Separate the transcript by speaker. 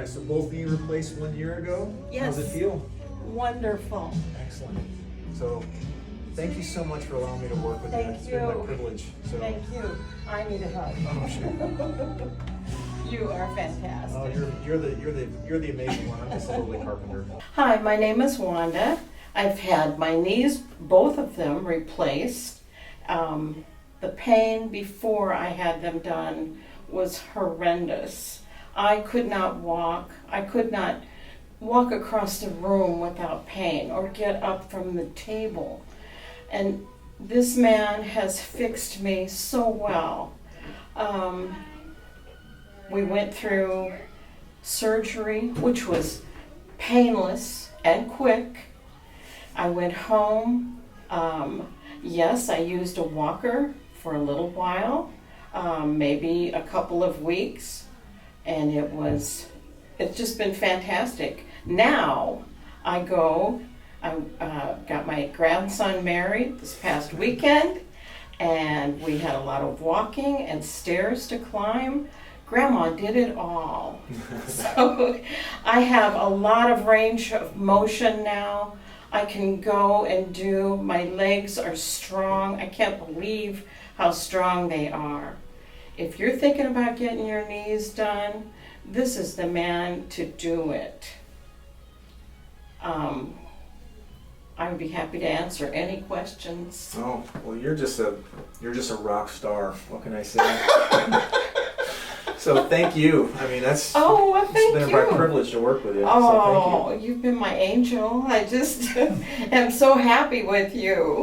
Speaker 1: nice. So both knee replaced 1 year ago?
Speaker 2: Yes.
Speaker 1: How's it feel?
Speaker 2: Wonderful.
Speaker 1: Excellent. So thank you so much for allowing me to work with you.
Speaker 2: Thank
Speaker 1: It's
Speaker 2: you.
Speaker 1: been my privilege. So.
Speaker 2: Thank you. I need a hug.
Speaker 1: Oh, sure.
Speaker 2: You are fantastic.
Speaker 1: Oh, you're the amazing one. I'm just a lowly carpenter.
Speaker 2: Hi, my name is Wanda. I've had my knees, both of them, replaced. The pain before I had them done was horrendous. I could not walk. I could not walk across the room without pain or get up from the table. And this man has fixed me so well. We went through surgery, which was painless and quick. I went home. Yes, I used a walker for a little while, maybe a couple of weeks, and it's just been fantastic. Now I got my grandson married this past weekend, and we had a lot of walking and stairs to climb. Grandma did it all. So I have a lot of range of motion now. I can go and do, my legs are strong. I can't believe how strong they are. If you're thinking about getting your knees done, this is the man to do it. I would be happy to answer any questions.
Speaker 1: Oh, well, you're just a rock star. What can I say? So thank you. I mean, it's
Speaker 2: Thank
Speaker 1: been
Speaker 2: you.
Speaker 1: my privilege to work with you.
Speaker 2: Oh,
Speaker 1: So thank you.
Speaker 2: you've been my angel. I just am so happy with you.